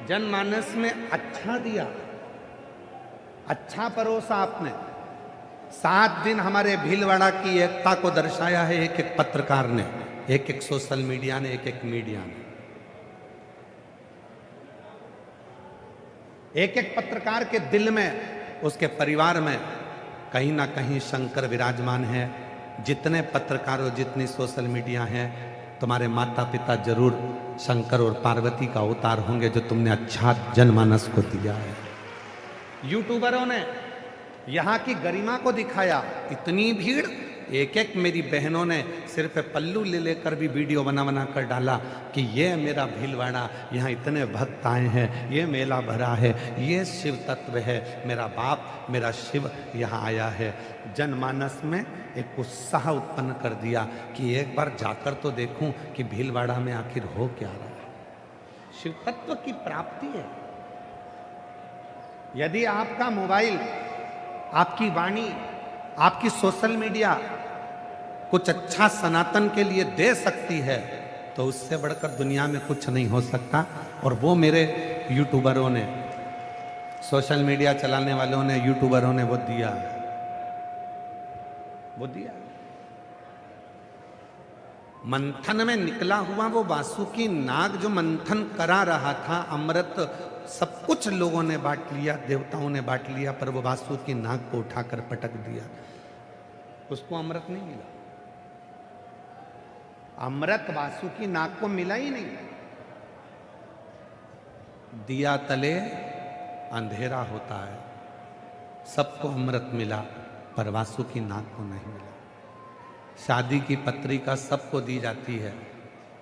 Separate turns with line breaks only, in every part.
जनमानस में अच्छा दिया, अच्छा परोसा आपने। 7 दिन हमारे भीलवाड़ा की एकता को दर्शाया है एक एक पत्रकार ने, एक एक सोशल मीडिया ने, एक एक मीडिया ने। एक एक पत्रकार के दिल में, उसके परिवार में कहीं ना कहीं शंकर विराजमान है। जितने पत्रकार और जितनी सोशल मीडिया हैं, तुम्हारे माता पिता जरूर शंकर और पार्वती का अवतार होंगे जो तुमने अच्छा जनमानस को दिया है। यूट्यूबरों ने यहाँ की गरिमा को दिखाया, इतनी भीड़। एक एक मेरी बहनों ने सिर पे पल्लू ले लेकर भी वीडियो बना कर डाला कि ये मेरा भीलवाड़ा, यहाँ इतने भक्त आए हैं, ये मेला भरा है, ये शिव तत्व है, मेरा बाप मेरा शिव यहाँ आया है। जनमानस में एक उत्साह उत्पन्न कर दिया कि एक बार जाकर तो देखूं कि भीलवाड़ा में आखिर हो क्या रहा है। शिव तत्व की प्राप्ति है। यदि आपका मोबाइल, आपकी वाणी, आपकी सोशल मीडिया कुछ अच्छा सनातन के लिए दे सकती है तो उससे बढ़कर दुनिया में कुछ नहीं हो सकता। और वो मेरे यूट्यूबरों ने, सोशल मीडिया चलाने वालों ने, यूट्यूबरों ने वो दिया, वो दिया। मंथन में निकला हुआ वो वासुकी नाग जो मंथन करा रहा था, अमृत सब कुछ लोगों ने बांट लिया, देवताओं ने बांट लिया, पर वो वासुकी नाग को उठाकर पटक दिया, उसको अमृत नहीं मिला। अमृत वासुकी नाग को मिला ही नहीं। दिया तले अंधेरा होता है, सबको अमृत मिला पर वासुकी नाग को नहीं मिला। शादी की पत्रिका सबको दी जाती है,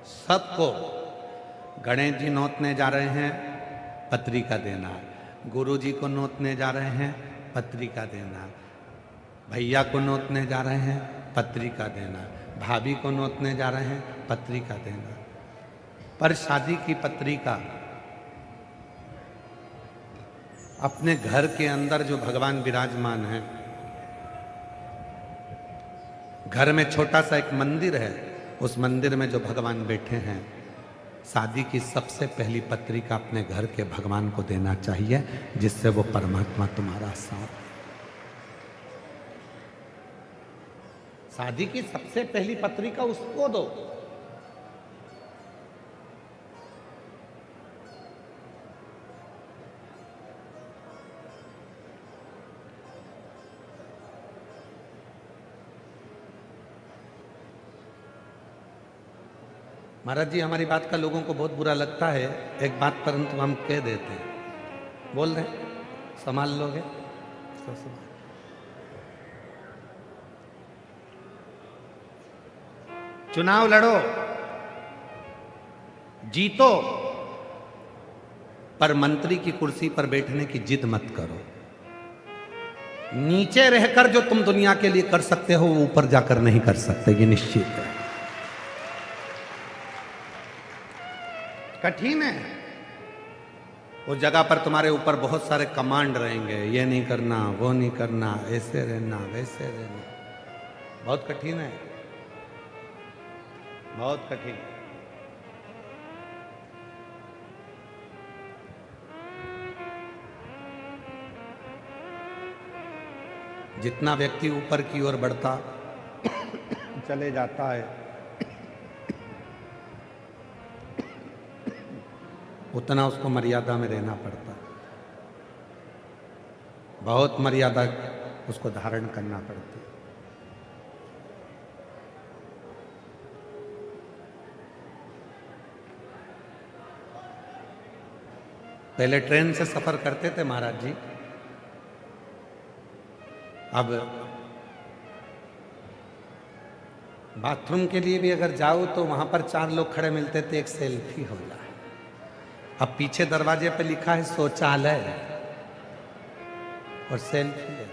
सबको। गणेश जी नोतने जा रहे हैं, पत्रिका देना। गुरु जी को नोतने जा रहे हैं, पत्रिका देना। भैया को नोतने जा रहे हैं, पत्रिका देना। भाभी को नोतने जा रहे हैं, पत्रिका देना। पर शादी की पत्रिका अपने घर के अंदर जो भगवान विराजमान है, घर में छोटा सा एक मंदिर है, उस मंदिर में जो भगवान बैठे हैं, शादी की सबसे पहली पत्रिका अपने घर के भगवान को देना चाहिए, जिससे वो परमात्मा तुम्हारा साथ। शादी की सबसे पहली पत्रिका उसको दो। महाराज जी, हमारी बात का लोगों को बहुत बुरा लगता है, एक बात परंतु हम कह देते हैं। बोल रहे संभाल लोगे तो संभाल। चुनाव लड़ो, जीतो, पर मंत्री की कुर्सी पर बैठने की जिद मत करो। नीचे रहकर जो तुम दुनिया के लिए कर सकते हो वो ऊपर जाकर नहीं कर सकते, ये निश्चित है। कठिन है। उस जगह पर तुम्हारे ऊपर बहुत सारे कमांड रहेंगे, ये नहीं करना, वो नहीं करना, ऐसे रहना, वैसे रहना। बहुत कठिन है, बहुत कठिन। जितना व्यक्ति ऊपर की ओर बढ़ता चले जाता है, उतना उसको मर्यादा में रहना पड़ता है। बहुत मर्यादा उसको धारण करना पड़ती है। पहले ट्रेन से सफर करते थे महाराज जी, अब बाथरूम के लिए भी अगर जाओ तो वहां पर 4 लोग खड़े मिलते थे, एक सेल्फी हो जाए। अब पीछे दरवाजे पे लिखा है शौचालय और सेल्फी है।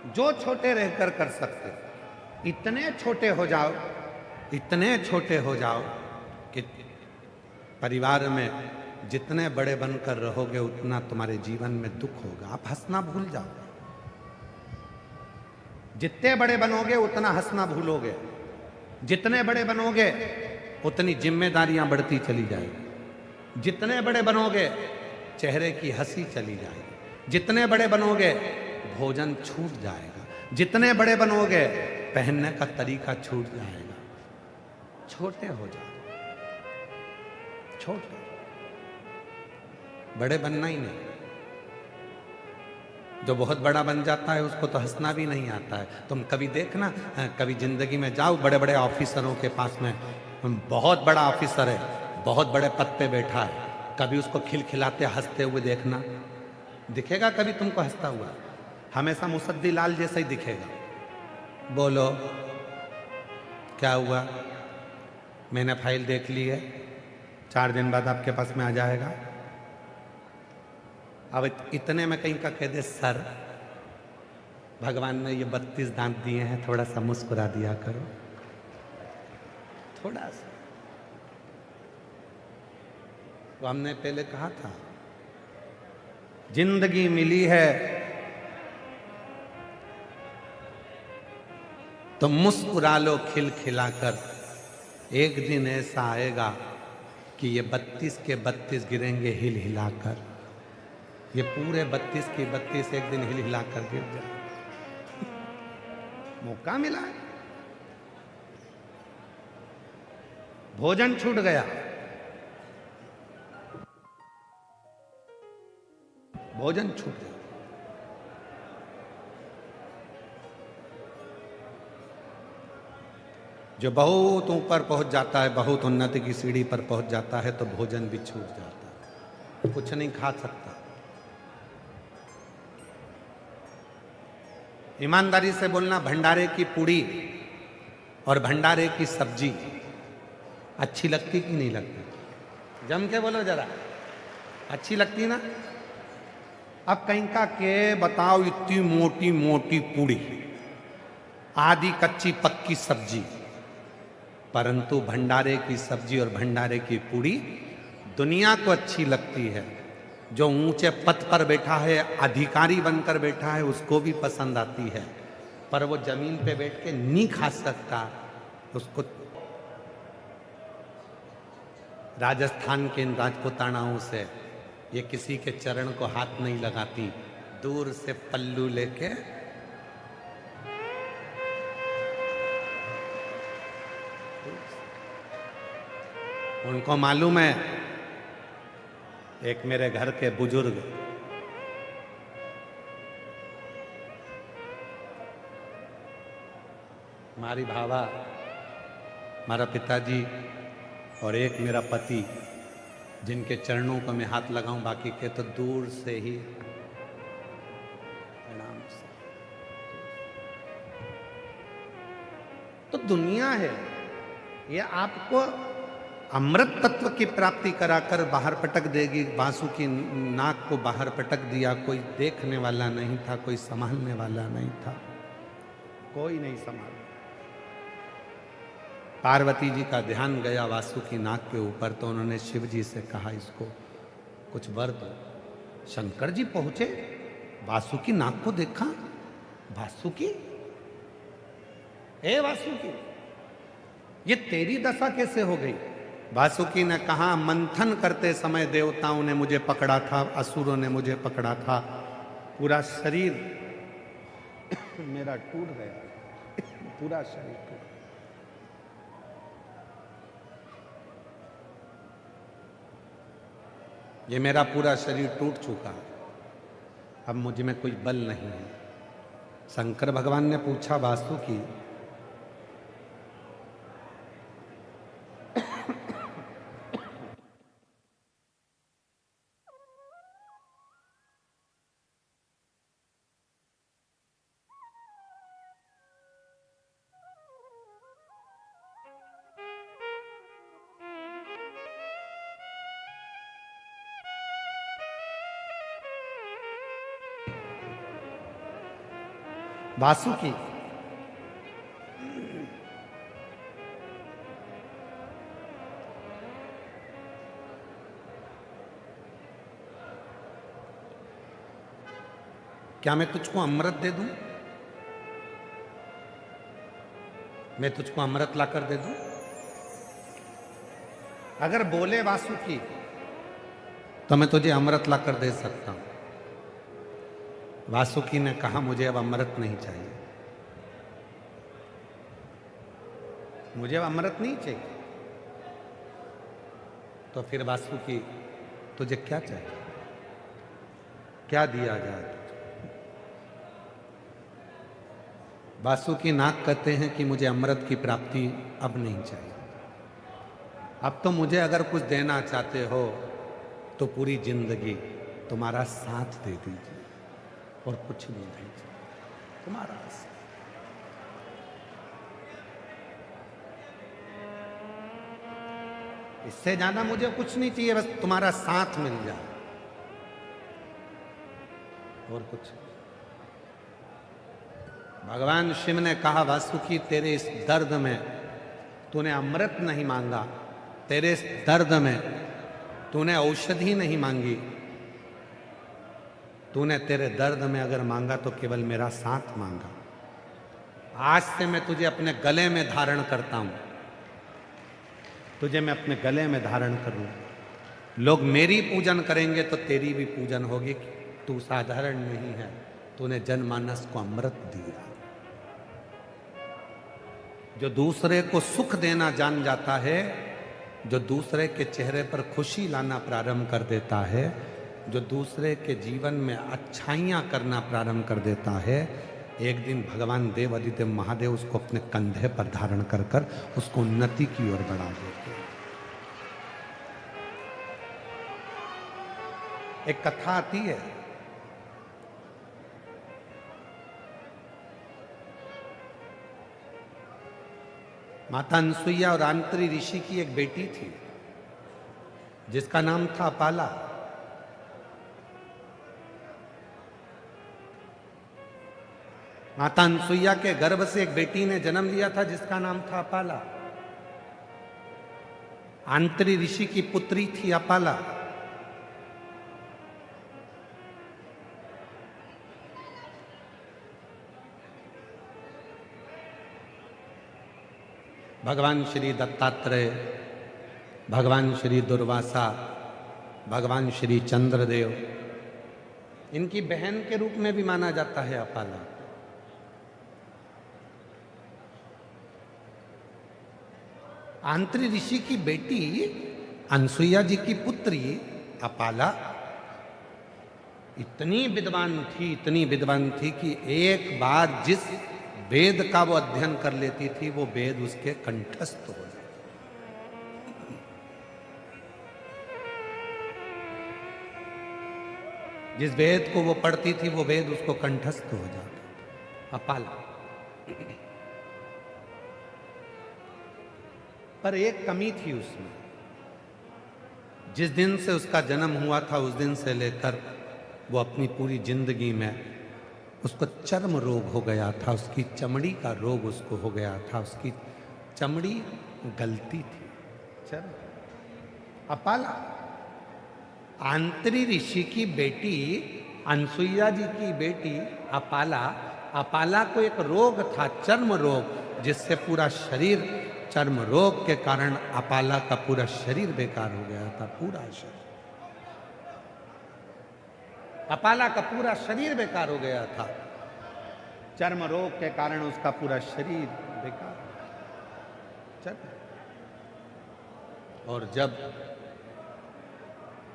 जो छोटे रहकर कर सकते, इतने छोटे हो जाओ, इतने छोटे हो जाओ कि परिवार में जितने बड़े बनकर रहोगे उतना तुम्हारे जीवन में दुख होगा। आप हंसना भूल जाओ। जितने बड़े बनोगे उतना हंसना भूलोगे। जितने बड़े बनोगे उतनी जिम्मेदारियां बढ़ती चली जाएगी। जितने बड़े बनोगे चेहरे की हंसी चली जाएगी। जितने बड़े बनोगे भोजन छूट जाएगा। जितने बड़े बनोगे पहनने का तरीका छूट जाएगा। छोटे हो जाओ, छोटे, बड़े बनना ही नहीं। जो बहुत बड़ा बन जाता है उसको तो हंसना भी नहीं आता है। तुम कभी देखना, कभी जिंदगी में जाओ बड़े बड़े ऑफिसरों के पास में, बहुत बड़ा ऑफिसर है, बहुत बड़े पद पे बैठा है, कभी उसको खिलखिलाते हंसते हुए देखना, दिखेगा कभी तुमको हंसता हुआ? हमेशा मुसद्दी लाल जैसा ही दिखेगा। बोलो क्या हुआ? मैंने फाइल देख ली है, 4 दिन बाद आपके पास में आ जाएगा। अब इतने में कहीं का कह दे, सर भगवान ने ये 32 दांत दिए हैं, थोड़ा सा मुस्कुरा दिया करो, थोड़ा सा। तो हमने पहले कहा था, जिंदगी मिली है तो मुस्कुरा लो खिलखिलाकर। एक दिन ऐसा आएगा कि ये 32 के 32 गिरेंगे हिल हिलाकर। ये पूरे 32 की 32 एक दिन हिल हिलाकर गिर जाए। मौका मिला, भोजन छूट गया, भोजन छूट गया। जो बहुत ऊपर पहुंच जाता है, बहुत उन्नति की सीढ़ी पर पहुंच जाता है, तो भोजन भी छूट जाता है, कुछ नहीं खा सकता। ईमानदारी से बोलना, भंडारे की पूड़ी और भंडारे की सब्जी अच्छी लगती कि नहीं लगती? जम के बोलो जरा, अच्छी लगती ना? अब कहीं का के बताओ, इतनी मोटी मोटी पूड़ी, आधी कच्ची पक्की सब्जी, परंतु भंडारे की सब्जी और भंडारे की पूड़ी दुनिया को अच्छी लगती है। जो ऊंचे पद पर बैठा है, अधिकारी बनकर बैठा है, उसको भी पसंद आती है, पर वो जमीन पे बैठ के नहीं खा सकता उसको। राजस्थान के इन राजपुतानाओं से ये किसी के चरण को हाथ नहीं लगाती, दूर से पल्लू लेके उनको मालूम है। एक मेरे घर के बुजुर्ग हमारी भावा, हमारा पिताजी और एक मेरा पति, जिनके चरणों को मैं हाथ लगाऊं, बाकी के तो दूर से ही प्रणाम से। तो दुनिया है ये आपको अमृत तत्व की प्राप्ति कराकर बाहर पटक देगी। बांसु की नाक को बाहर पटक दिया, कोई देखने वाला नहीं था, कोई संभालने वाला नहीं था, कोई नहीं संभाला। पार्वती जी का ध्यान गया वासु की नाक के ऊपर, तो उन्होंने शिव जी से कहा, इसको कुछ वर दो। शंकर जी पहुंचे, वासु की नाक को देखा, वासुकी, हे वासुकी, ये तेरी दशा कैसे हो गई? वासुकी ने कहा, मंथन करते समय देवताओं ने मुझे पकड़ा था, असुरों ने मुझे पकड़ा था, पूरा शरीर मेरा टूट गया, पूरा शरीर टूट गया। ये मेरा पूरा शरीर टूट चुका, अब मुझ में कोई बल नहीं है। शंकर भगवान ने पूछा, वासुकी वासुकी क्या मैं तुझको अमृत दे दूं? मैं तुझको अमृत ला कर दे दूं? अगर बोले वासुकी तो मैं तुझे अमृत ला कर दे सकता हूं। वासुकी ने कहा मुझे अब अमृत नहीं चाहिए, मुझे अब अमृत नहीं चाहिए। तो फिर वासुकी तुझे क्या चाहिए, क्या दिया जाए तुझे? वासुकी नाग कहते हैं कि मुझे अमृत की प्राप्ति अब नहीं चाहिए, अब तो मुझे अगर कुछ देना चाहते हो तो पूरी जिंदगी तुम्हारा साथ दे दीजिए और कुछ नहीं दीजिए, तुम्हारा साथ। इससे ज्यादा मुझे कुछ नहीं चाहिए, बस तुम्हारा साथ मिल जाए और कुछ। भगवान शिव ने कहा वासुकी तेरे इस दर्द में तूने अमृत नहीं मांगा, तेरे इस दर्द में तूने औषधि नहीं मांगी, तूने तेरे दर्द में अगर मांगा तो केवल मेरा साथ मांगा। आज से मैं तुझे अपने गले में धारण करता हूं, तुझे मैं अपने गले में धारण करूं। लोग मेरी पूजन करेंगे तो तेरी भी पूजन होगी। तू साधारण नहीं है, तूने जनमानस को अमृत दिया। जो दूसरे को सुख देना जान जाता है, जो दूसरे के चेहरे पर खुशी लाना प्रारंभ कर देता है, जो दूसरे के जीवन में अच्छाइयाँ करना प्रारंभ कर देता है, एक दिन भगवान देव आदिदेव महादेव उसको अपने कंधे पर धारण कर कर उसको उन्नति की ओर बढ़ा देते हैं। एक कथा आती है, माता अनसुईया और आंत्री ऋषि की एक बेटी थी जिसका नाम था अपाला। माता अनसुईया के गर्भ से एक बेटी ने जन्म लिया था जिसका नाम था अपाला। आंत्री ऋषि की पुत्री थी अपाला। भगवान श्री दत्तात्रेय, भगवान श्री दुर्वासा, भगवान श्री चंद्रदेव, इनकी बहन के रूप में भी माना जाता है अपाला। आंत्री ऋषि की बेटी अनसुईया जी की पुत्री अपाला इतनी विद्वान थी, इतनी विद्वान थी कि एक बार जिस वेद का वो अध्ययन कर लेती थी वो वेद उसके कंठस्थ हो जाते। जिस वेद को वो पढ़ती थी वो वेद उसको कंठस्थ हो जाता। अपाला। पर एक कमी थी उसमें। जिस दिन से उसका जन्म हुआ था उस दिन से लेकर वो अपनी पूरी जिंदगी में उसको चर्म रोग हो गया था, उसकी चमड़ी का रोग उसको हो गया था, उसकी चमड़ी गलती थी। चर्म। अपाला आंत्री ऋषि की बेटी अनसुईया जी की बेटी अपाला, अपाला को एक रोग था, चर्म रोग, जिससे पूरा शरीर, चर्म रोग के कारण अपाला का पूरा शरीर बेकार हो गया था। पूरा शरीर, अपाला का पूरा शरीर बेकार हो गया था। चर्म रोग के कारण उसका पूरा शरीर बेकार। चर्म। और जब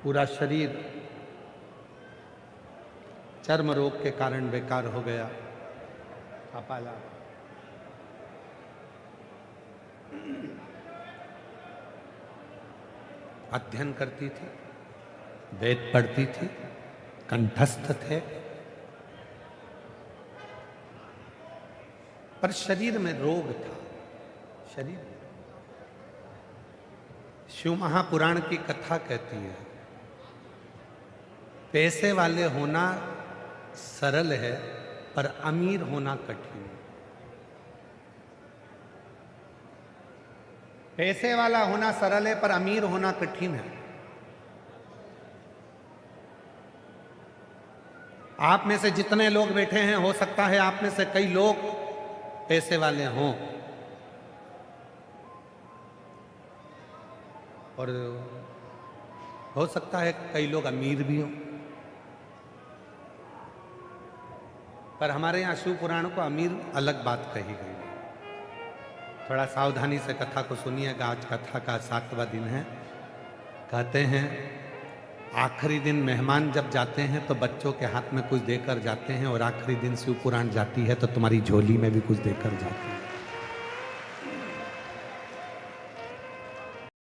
पूरा शरीर चर्म रोग के कारण बेकार हो गया, अपाला अध्ययन करती थी, वेद पढ़ती थी, कंठस्थ थे, पर शरीर में रोग था। शरीर। शिव महापुराण की कथा कहती है, पैसे वाले होना सरल है पर अमीर होना कठिन है। पैसे वाला होना सरल है पर अमीर होना कठिन है। आप में से जितने लोग बैठे हैं, हो सकता है आप में से कई लोग पैसे वाले हों, और हो सकता है कई लोग अमीर भी हों, पर हमारे यहाँ शिव पुराण को अमीर अलग बात कही गई है। थोड़ा सावधानी से कथा को सुनिएगा। आज कथा का 7वां दिन है। कहते हैं आखिरी दिन मेहमान जब जाते हैं तो बच्चों के हाथ में कुछ देकर जाते हैं, और आखिरी दिन शिव पुराण जाती है तो तुम्हारी झोली में भी कुछ देकर जाती है।